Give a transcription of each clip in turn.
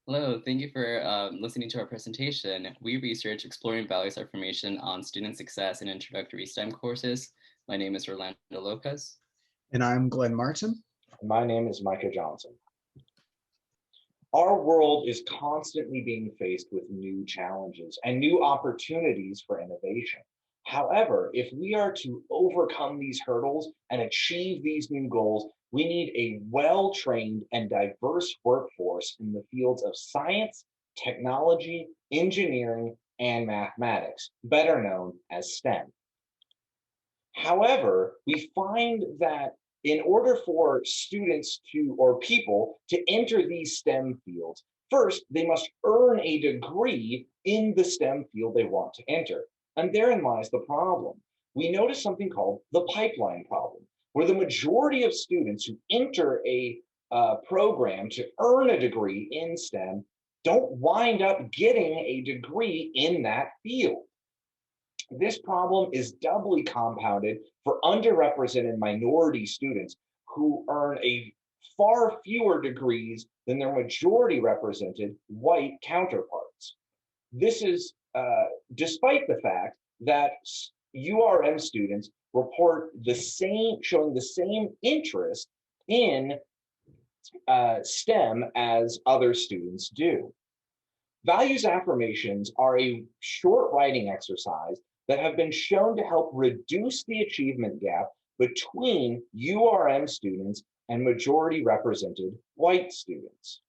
Hello, thank you for listening to our presentation. We research exploring values affirmation on student success in introductory STEM courses. My name is Orlando Lopez. And I'm Glenn Martin. My name is Micah Johnson. Our world is constantly being faced with new challenges and new opportunities for innovation. However, if we are to overcome these hurdles and achieve these new goals, we need a well trained and diverse workforce in the fields of science, technology, engineering, and mathematics, better known as STEM. However, we find that in order for students to or people to enter these STEM fields, first they must earn a degree in the STEM field they want to enter. And therein lies the problem. We notice something called the pipeline problem, where the majority of students who enter a program to earn a degree in STEM don't wind up getting a degree in that field. This problem is doubly compounded for underrepresented minority students who earn a far fewer degrees than their majority represented white counterparts. This is despite the fact that URM students report showing the same interest in STEM as other students do. Values affirmations are a short writing exercise that have been shown to help reduce the achievement gap between URM students and majority represented white students.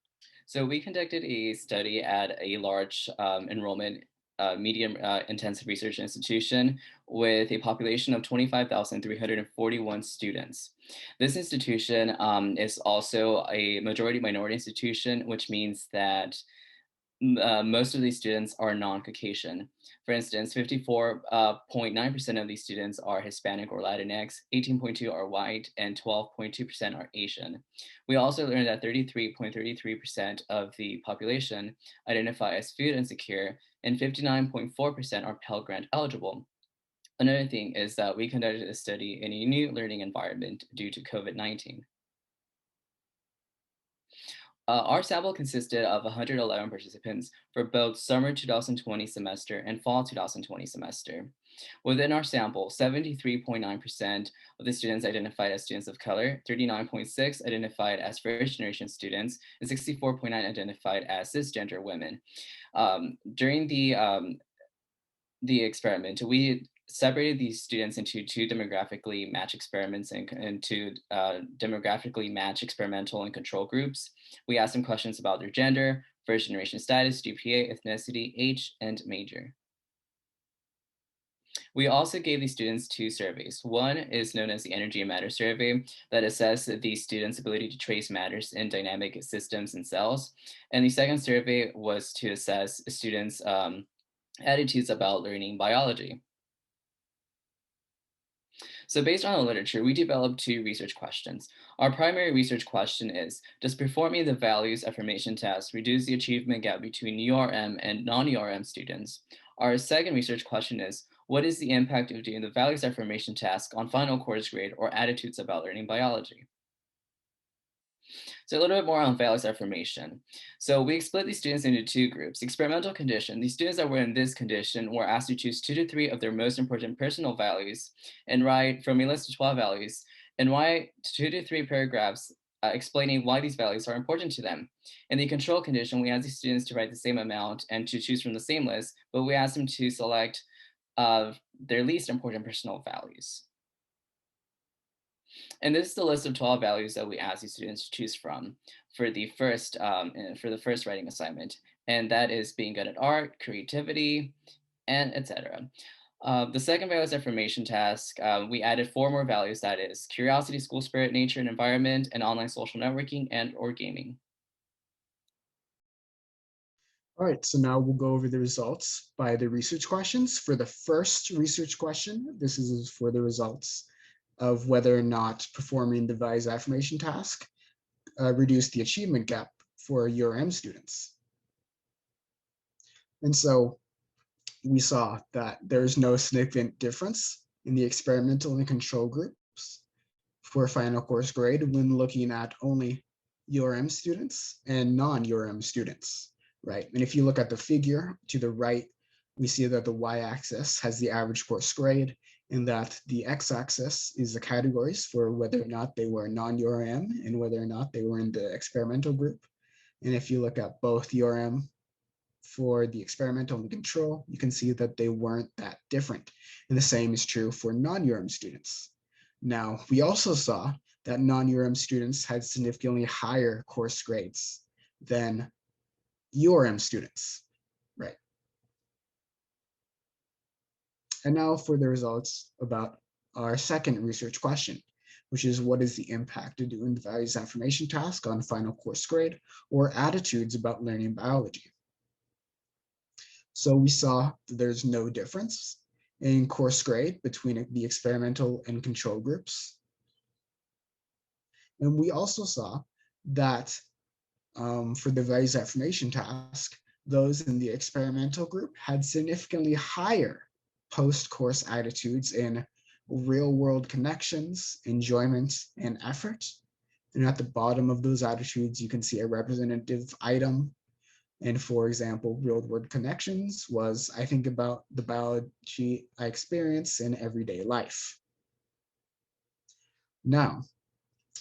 So we conducted a study at a large enrollment medium intensive research institution with a population of 25,341 students. This institution is also a majority minority institution, which means that most of these students are non-Caucasian. For instance, 54.9% of these students are Hispanic or Latinx, 18.2% are white, and 12.2% are Asian. We also learned that 33.33% of the population identify as food insecure, and 59.4% are Pell Grant eligible. Another thing is that we conducted a study in a new learning environment due to COVID-19. Our sample consisted of 111 participants for both summer 2020 semester and fall 2020 semester. Within our sample, 73.9% of the students identified as students of color, 39.6% identified as first generation students, and 64.9% identified as cisgender women. During the experiment, we separated these students into two demographically matched experiments and into demographically matched experimental and control groups. We asked them questions about their gender, first generation status, GPA, ethnicity, age, and major. We also gave these students two surveys. One is known as the Energy and Matter Survey that assessed the students' ability to trace matters in dynamic systems and cells. And the second survey was to assess students' attitudes about learning biology. So based on the literature, we developed two research questions. Our primary research question is, does performing the values affirmation test reduce the achievement gap between URM and non-URM students? Our second research question is, what is the impact of doing the values affirmation task on final course grade or attitudes about learning biology? So a little bit more on values affirmation. So we split these students into two groups. Experimental condition, the students that were in this condition were asked to choose 2 to 3 of their most important personal values and write from a list of 12 values and write 2 to 3 paragraphs explaining why these values are important to them. In the control condition, we asked the students to write the same amount and to choose from the same list, but we asked them to select their least important personal values. And this is the list of 12 values that we ask these students to choose from for the first writing assignment. And that is being good at art, creativity, and etc. The second values affirmation task, we added 4 more values, that is curiosity, school spirit, nature and environment, and online social networking and or gaming. All right, so now we'll go over the results by the research questions. For the first research question, this is for the results of whether or not performing the values affirmation task reduced the achievement gap for URM students. And so we saw that there's no significant difference in the experimental and control groups for final course grade when looking at only URM students and non-URM students, right? And if you look at the figure to the right, we see that the y-axis has the average course grade, and that the x-axis is the categories for whether or not they were non-URM and whether or not they were in the experimental group. And if you look at both URM for the experimental and control, you can see that they weren't that different. And the same is true for non-URM students. Now, we also saw that non-URM students had significantly higher course grades than URM students, right? And now for the results about our second research question, which is what is the impact of doing the values affirmation task on final course grade or attitudes about learning biology? So we saw that there's no difference in course grade between the experimental and control groups. And we also saw that for the values affirmation task, those in the experimental group had significantly higher post-course attitudes in real-world connections, enjoyment, and effort. And at the bottom of those attitudes, you can see a representative item. And for example, real-world connections was, I think about the biology I experience in everyday life. Now,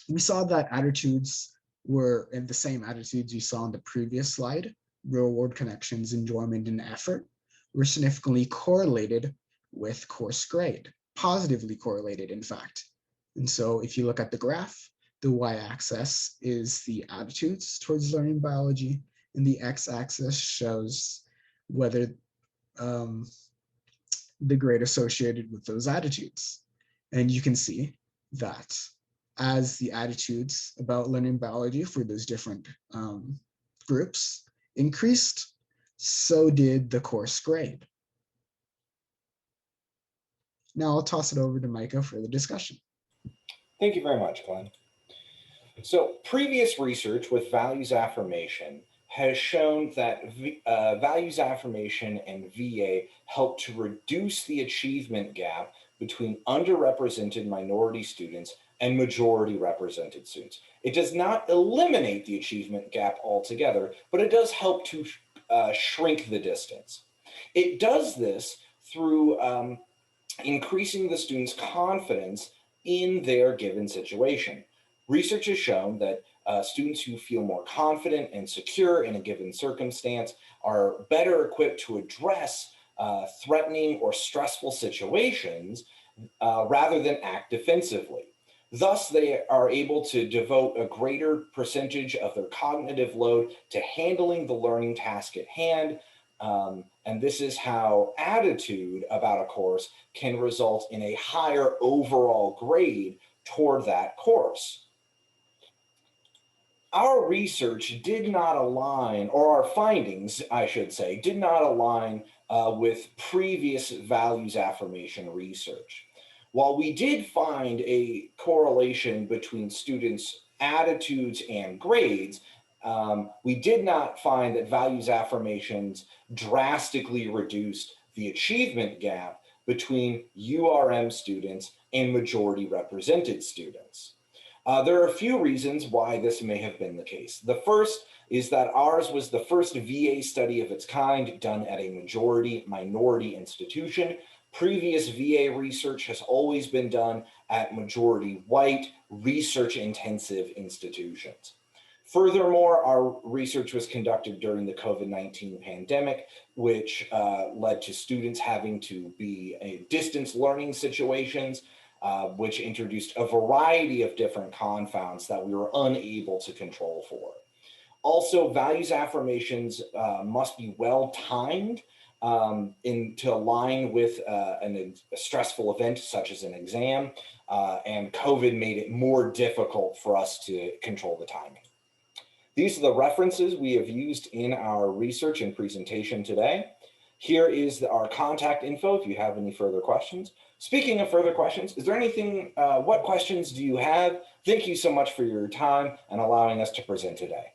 we saw that attitudes were in the same attitudes you saw on the previous slide, real-world connections, enjoyment, and effort, were significantly correlated with course grade, positively correlated, in fact. And so if you look at the graph, the y-axis is the attitudes towards learning biology, and the x-axis shows whether the grade associated with those attitudes. And you can see that as the attitudes about learning biology for those different groups increased, so did the course grade. Now I'll toss it over to Micah for the discussion. Thank you very much, Glenn. So previous research with values affirmation has shown that values affirmation and VA help to reduce the achievement gap between underrepresented minority students and majority represented students. It does not eliminate the achievement gap altogether, but it does help to shrink the distance. It does this through increasing the students' confidence in their given situation. Research has shown that students who feel more confident and secure in a given circumstance are better equipped to address threatening or stressful situations rather than act defensively. Thus, they are able to devote a greater percentage of their cognitive load to handling the learning task at hand. And this is how attitude about a course can result in a higher overall grade toward that course. Our research did not align, or our findings, I should say, did not align with previous values affirmation research. While we did find a correlation between students' attitudes and grades, we did not find that values affirmations drastically reduced the achievement gap between URM students and majority represented students. There are a few reasons why this may have been the case. The first is that ours was the first VA study of its kind done at a majority minority institution. Previous VA research has always been done at majority white, research intensive institutions. Furthermore, our research was conducted during the COVID-19 pandemic, which led to students having to be in distance learning situations, which introduced a variety of different confounds that we were unable to control for. Also, values affirmations must be well timed to align with a stressful event such as an exam, and COVID made it more difficult for us to control the timing. These are the references we have used in our research and presentation today. Here is our contact info if you have any further questions. Speaking of further questions, is there anything, what questions do you have? Thank you so much for your time and allowing us to present today.